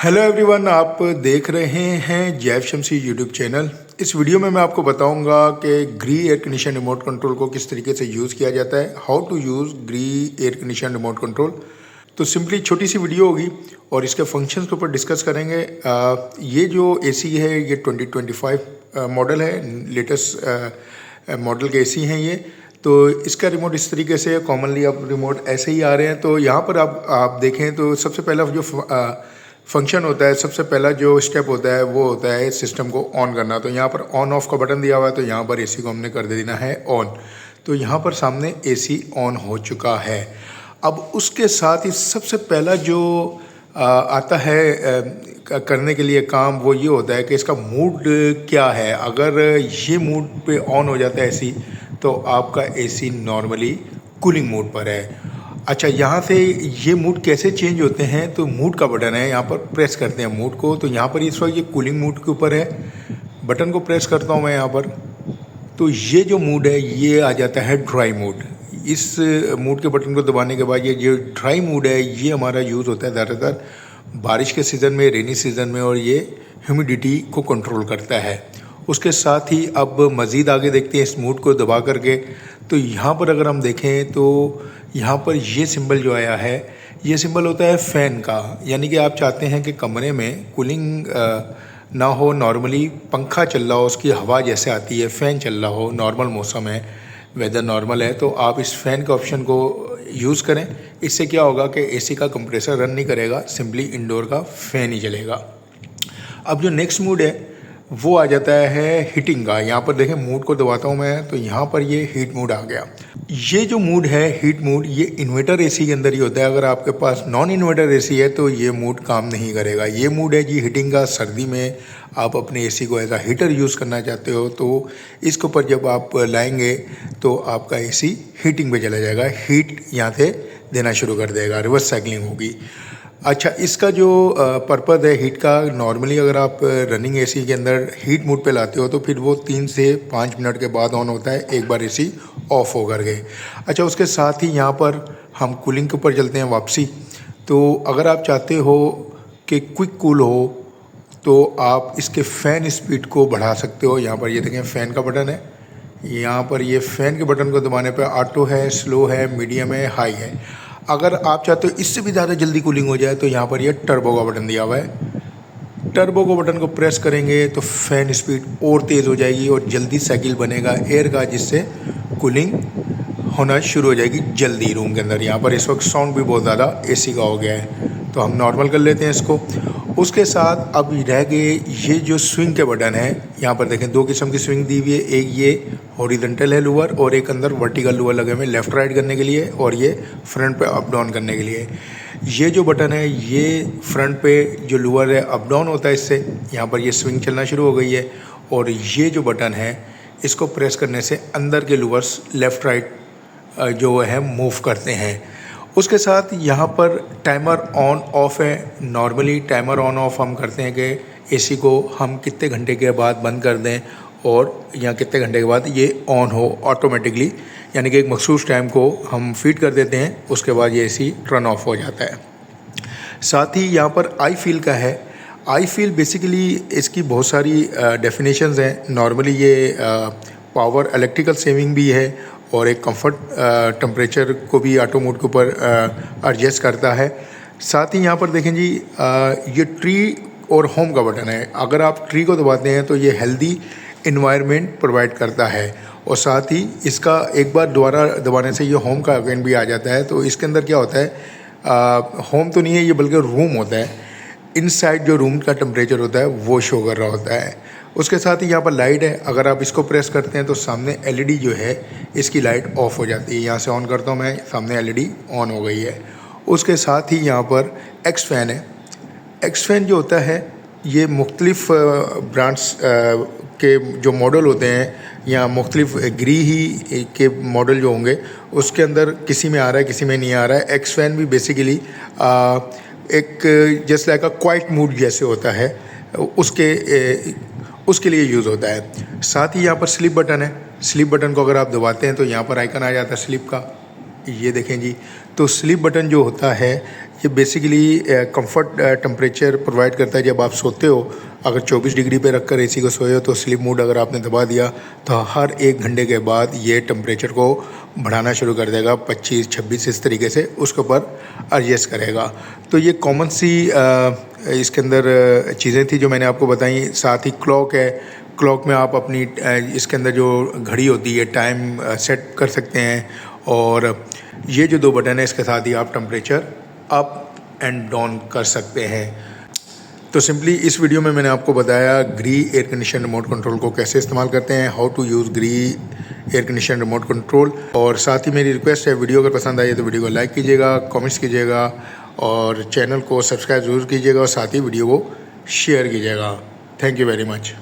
Hello everyone, आप देख रहे हैं जैव शमसी यूट्यूब चैनल। इस वीडियो में मैं आपको बताऊंगा कि Gree air condition remote control को किस तरीके से यूज़ किया जाता है, how to use Gree air condition remote control. तो सिंपली छोटी सी वीडियो होगी और इसके फंक्शंस के ऊपर डिस्कस करेंगे। ये जो एसी है ये 2025 मॉडल है, लेटेस्ट मॉडल के एसी हैं ये। तो इसका रिमोट इस तरीके से, कॉमनली अब रिमोट ऐसे ही आ रहे हैं। तो यहाँ पर आप देखें तो सबसे पहला जो फंक्शन होता है, सबसे पहला जो स्टेप होता है वो होता है सिस्टम को ऑन करना। तो यहाँ पर ऑन ऑफ का बटन दिया हुआ है, तो यहाँ पर एसी को हमने कर देना है ऑन। तो यहाँ पर सामने एसी ऑन हो चुका है। अब उसके साथ ही सबसे पहला जो आता है करने के लिए काम, वो ये होता है कि इसका मूड क्या है। अगर ये मूड पे ऑन हो जाता है एसी, तो आपका एसी नॉर्मली कूलिंग मूड पर है। अच्छा, यहाँ से ये मूड कैसे चेंज होते हैं, तो मूड का बटन है, यहाँ पर प्रेस करते हैं मूड को। तो यहाँ पर इस वक्त ये कूलिंग मूड के ऊपर है, बटन को प्रेस करता हूँ मैं यहाँ पर, तो ये जो मूड है ये आ जाता है ड्राई मूड। इस मूड के बटन को दबाने के बाद ये जो ड्राई मूड है ये हमारा यूज़ होता है ज़्यादातर बारिश के सीज़न में, रेनी सीज़न में, और ये ह्यूमिडिटी को कंट्रोल करता है। उसके साथ ही अब मज़ीद आगे देखते हैं इस मूड को दबा करके। तो यहाँ पर अगर हम देखें तो यहाँ पर ये सिंबल जो आया है, ये सिंबल होता है फ़ैन का। यानी कि आप चाहते हैं कि कमरे में कूलिंग ना हो, नॉर्मली पंखा चल रहा हो, उसकी हवा जैसे आती है, फ़ैन चल रहा हो, नॉर्मल मौसम है, वेदर नॉर्मल है, तो आप इस फ़ैन के ऑप्शन को यूज़ करें। इससे क्या होगा कि एसी का कंप्रेसर रन नहीं करेगा, सिंपली इंडोर का फ़ैन ही चलेगा। अब जो नेक्स्ट मूड है वो आ जाता है हीटिंग का। यहाँ पर देखें मूड को दबाता हूँ मैं, तो यहाँ पर ये हीट मूड आ गया। ये जो मूड है हीट मूड, ये इन्वर्टर एसी के अंदर ही होता है। अगर आपके पास नॉन इन्वर्टर एसी है तो ये मूड काम नहीं करेगा। ये मूड है जी हीटिंग का। सर्दी में आप अपने एसी को एज आ हीटर यूज़ करना चाहते हो, तो इसके ऊपर जब आप लाएंगे तो आपका एसी हीटिंग पे चला जाएगा, हीट यहाँ से देना शुरू कर देगा, रिवर्स साइकिलिंग होगी। अच्छा, इसका जो पर्पज़ है हीट का, नॉर्मली अगर आप रनिंग एसी के अंदर हीट मोड पे लाते हो तो फिर वो 3 से 5 मिनट के बाद ऑन होता है, एक बार एसी ऑफ हो कर गए। अच्छा, उसके साथ ही यहाँ पर हम कूलिंग के ऊपर चलते हैं वापसी। तो अगर आप चाहते हो कि क्विक कूल हो तो आप इसके फ़ैन स्पीड को बढ़ा सकते हो। यहाँ पर ये देखें फ़ैन का बटन है, यहाँ पर ये फ़ैन के बटन को दबाने पर ऑटो है, स्लो है, मीडियम है, हाई है। अगर आप चाहते हो इससे भी ज़्यादा जल्दी कूलिंग हो जाए तो यहाँ पर ये टर्बो का बटन दिया हुआ है। टर्बो को बटन को प्रेस करेंगे तो फ़ैन स्पीड और तेज़ हो जाएगी और जल्दी साइकिल बनेगा एयर का, जिससे कूलिंग होना शुरू हो जाएगी जल्दी रूम के अंदर। यहाँ पर इस वक्त साउंड भी बहुत ज़्यादा एसी का हो गया है, तो हम नॉर्मल कर लेते हैं इसको। उसके साथ अब रह गए ये जो स्विंग के बटन है। यहाँ पर देखें 2 किस्म की स्विंग दी हुई है, एक ये हॉरिजॉन्टल है लूवर और एक अंदर वर्टिकल लूवर लगे हुए, लेफ़्ट राइट करने के लिए और ये फ्रंट पे अप डाउन करने के लिए। ये जो बटन है ये फ्रंट पे जो लूवर है अप डाउन होता है, इससे यहाँ पर ये स्विंग चलना शुरू हो गई है। और ये जो बटन है इसको प्रेस करने से अंदर के लूवर्स लेफ़्ट राइट जो है मूव करते हैं। उसके साथ यहाँ पर टाइमर ऑन ऑफ है। नॉर्मली टाइमर ऑन ऑफ हम करते हैं कि एसी को हम कितने घंटे के बाद बंद कर दें और या कितने घंटे के बाद ये ऑन हो ऑटोमेटिकली, यानी कि एक मखसूस टाइम को हम फीड कर देते हैं, उसके बाद ये एसी टर्न ऑफ हो जाता है। साथ ही यहाँ पर आई फील का है। आई फील बेसिकली इसकी बहुत सारी डेफिनेशंस हैं। नॉर्मली ये पावर इलेक्ट्रिकल सेविंग भी है और एक कंफर्ट टेम्परेचर को भी ऑटो मोड के ऊपर एडजस्ट करता है। साथ ही यहाँ पर देखें जी ये ट्री और होम का बटन है। अगर आप ट्री को दबाते हैं तो ये हेल्दी इन्वायरमेंट प्रोवाइड करता है, और साथ ही इसका एक बार दोबारा दबाने से ये होम का आइकन भी आ जाता है। तो इसके अंदर क्या होता है, होम तो नहीं है ये बल्कि रूम होता है। इनसाइड जो रूम का टेम्परेचर होता है वो शो कर रहा होता है। उसके साथ ही यहाँ पर लाइट है। अगर आप इसको प्रेस करते हैं तो सामने एलईडी जो है इसकी लाइट ऑफ हो जाती है। यहाँ से ऑन करता हूँ मैं, सामने एलईडी ऑन हो गई है। उसके साथ ही यहाँ पर एक्स फैन है। एक्स फैन जो होता है ये मुख्तलिफ ब्रांड्स के जो मॉडल होते हैं, या मुख्तलिफ ग्री ही के मॉडल जो होंगे उसके अंदर किसी में आ रहा है किसी में नहीं आ रहा है। एक्स फैन भी बेसिकली एक जस्ट लाइक अ क्वाइट मूड जैसे होता है, उसके लिए यूज़ होता है। साथ ही यहाँ पर स्लिप बटन है। स्लिप बटन को अगर आप दबाते हैं तो यहाँ पर आइकन आ जाता है स्लिप का, ये देखें जी। तो स्लीप बटन जो होता है ये बेसिकली कंफर्ट टेम्परेचर प्रोवाइड करता है। जब आप सोते हो, अगर 24 डिग्री पे रखकर एसी को सोए हो तो स्लीप मोड अगर आपने दबा दिया तो हर 1 घंटे के बाद ये टेम्परेचर को बढ़ाना शुरू कर देगा, 25-26 इस तरीके से उसके ऊपर एडजस्ट करेगा। तो ये कॉमन सी इसके अंदर चीज़ें थी जो मैंने आपको बताई। साथ ही क्लॉक है, क्लॉक में आप अपनी इसके अंदर जो घड़ी होती है टाइम सेट कर सकते हैं। और ये जो 2 बटन है इसके साथ ही आप टेम्परेचर अप एंड डाउन कर सकते हैं। तो सिंपली इस वीडियो में मैंने आपको बताया Gree air condition remote control को कैसे इस्तेमाल करते हैं, how to use Gree air condition remote control. और साथ ही मेरी रिक्वेस्ट है, वीडियो अगर पसंद आई तो वीडियो को लाइक कीजिएगा, कमेंट्स कीजिएगा और चैनल को सब्सक्राइब ज़रूर कीजिएगा और साथ ही वीडियो को शेयर कीजिएगा। Thank you very much.